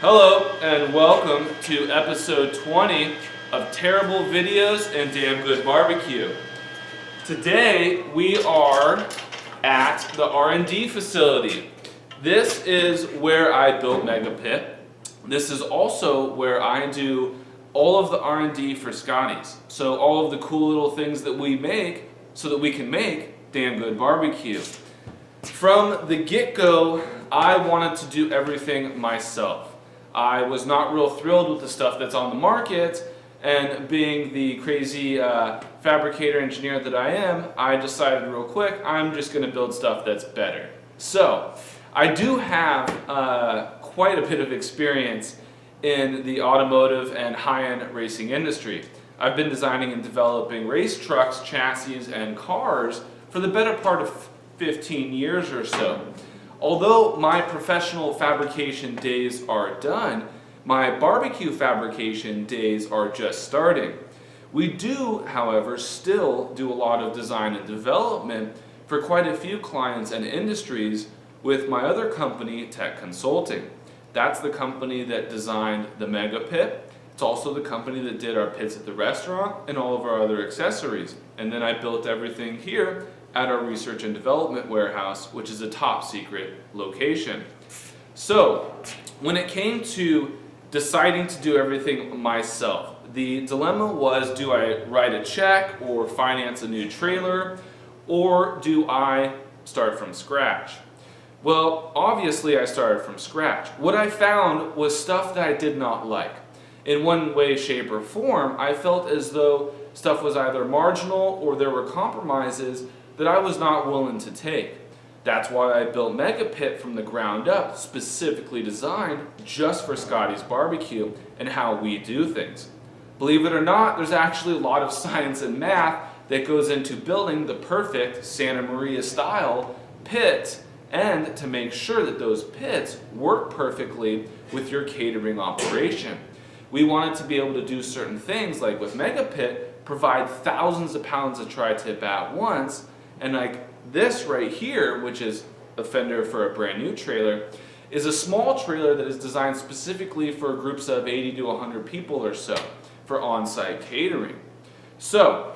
Hello and welcome to episode 20 of Terrible Videos and Damn Good BBQ. Today we are at the R&D facility. This is where I built Megapit. This is also where I do all of the R&D for Scotty's. So all of the cool little things that we make so that we can make Damn Good BBQ. From the get-go, I wanted to do everything myself. I was not real thrilled with the stuff that's on the market, and being the crazy fabricator engineer that I am, I decided real quick, I'm just going to build stuff that's better. So, I do have quite a bit of experience in the automotive and high-end racing industry. I've been designing and developing race trucks, chassis, and cars for the better part of 15 years or so. Although my professional fabrication days are done, my barbecue fabrication days are just starting. We do, however, still do a lot of design and development for quite a few clients and industries with my other company, Tech Consulting. That's the company that designed the Megapit. It's also the company that did our pits at the restaurant and all of our other accessories. And then I built everything here at our research and development warehouse, which is a top secret location. So, when it came to deciding to do everything myself, the dilemma was, do I write a check or finance a new trailer, or do I start from scratch? Well, obviously I started from scratch. What I found was stuff that I did not like. In one way, shape, or form, I felt as though stuff was either marginal or there were compromises that I was not willing to take. That's why I built Megapit from the ground up, specifically designed just for Scotty's Barbecue and how we do things. Believe it or not, there's actually a lot of science and math that goes into building the perfect Santa Maria style pit, and to make sure that those pits work perfectly with your catering operation. We wanted to be able to do certain things, like with Megapit, provide thousands of pounds of tri-tip at once, and like this right here, which is a fender for a brand new trailer, is a small trailer that is designed specifically for groups of 80 to 100 people or so for on-site catering. So,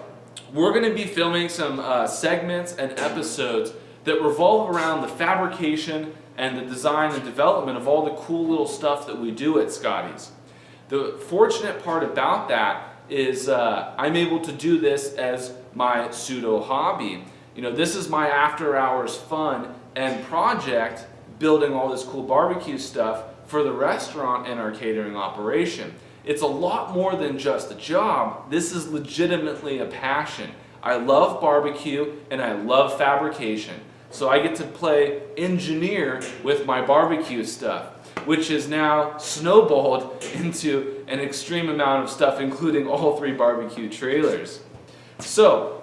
we're going to be filming some segments and episodes that revolve around the fabrication and the design and development of all the cool little stuff that we do at Scotty's. The fortunate part about that is I'm able to do this as my pseudo hobby. You know, this is my after hours fun and project, building all this cool barbecue stuff for the restaurant and our catering operation. It's a lot more than just a job. This is legitimately a passion. I love barbecue and I love fabrication. So I get to play engineer with my barbecue stuff, which is now snowballed into an extreme amount of stuff, including all 3 barbecue trailers. So,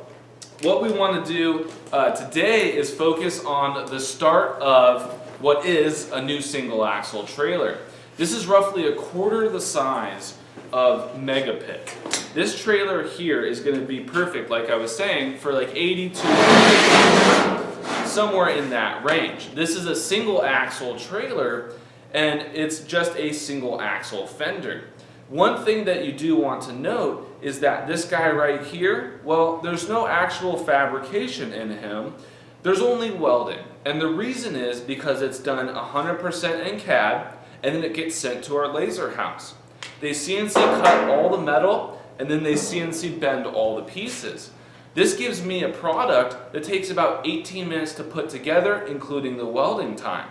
what we want to do today is focus on the start of what is a new single axle trailer. This is roughly a quarter the size of Megapit. This trailer here is going to be perfect, like I was saying, for like 80 to 100, somewhere in that range. This is a single axle trailer, and it's just a single axle fender. One thing that you do want to note is that this guy right here, well, there's no actual fabrication in him. There's only welding. And the reason is because it's done 100% in CAD, and then it gets sent to our laser house. They CNC cut all the metal, and then they CNC bend all the pieces. This gives me a product that takes about 18 minutes to put together, including the welding time.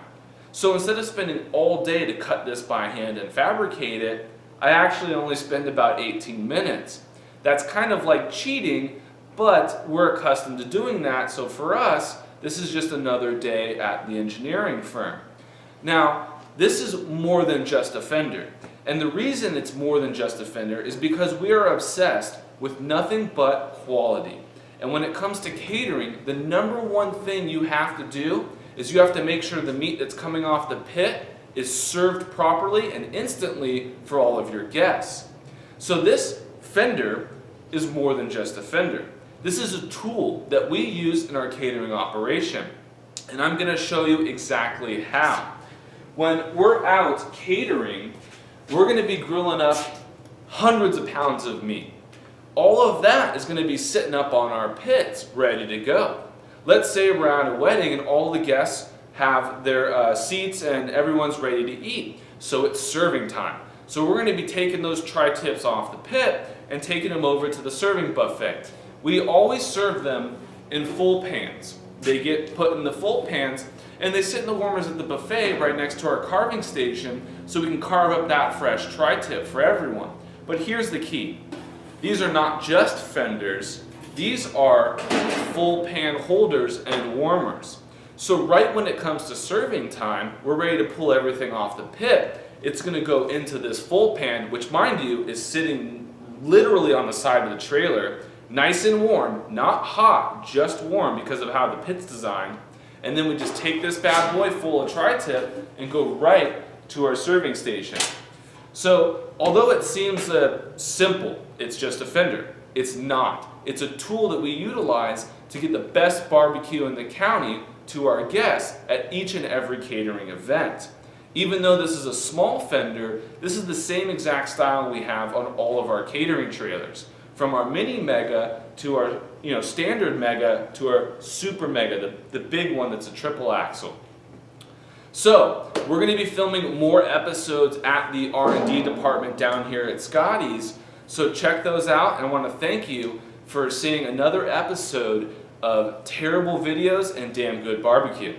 So instead of spending all day to cut this by hand and fabricate it, I actually only spend about 18 minutes. That's kind of like cheating, but we're accustomed to doing that, so for us, this is just another day at the engineering firm. Now, this is more than just a fender, and the reason it's more than just a fender is because we are obsessed with nothing but quality. And when it comes to catering, the number one thing you have to do is you have to make sure the meat that's coming off the pit is served properly and instantly for all of your guests. So this fender is more than just a fender. This is a tool that we use in our catering operation, and I'm going to show you exactly how. When we're out catering, we're going to be grilling up hundreds of pounds of meat. All of that is going to be sitting up on our pits ready to go. Let's say we're at a wedding and all the guests have their seats and everyone's ready to eat. So it's serving time. So we're going to be taking those tri-tips off the pit and taking them over to the serving buffet. We always serve them in full pans. They get put in the full pans and they sit in the warmers at the buffet right next to our carving station so we can carve up that fresh tri-tip for everyone. But here's the key. These are not just fenders, these are full pan holders and warmers. So right when it comes to serving time, we're ready to pull everything off the pit. It's going to go into this full pan, which mind you is sitting literally on the side of the trailer, nice and warm, not hot, just warm because of how the pit's designed. And then we just take this bad boy full of tri-tip and go right to our serving station. So although it seems simple, it's just a fender, it's not. It's a tool that we utilize to get the best barbecue in the county to our guests at each and every catering event. Even though this is a small fender, this is the same exact style we have on all of our catering trailers. From our mini mega to our standard mega to our super mega, the big one that's a triple axle. So we're going to be filming more episodes at the R&D department down here at Scotty's. So check those out, and I want to thank you for seeing another episode of Terrible Videos and Damn Good Barbecue.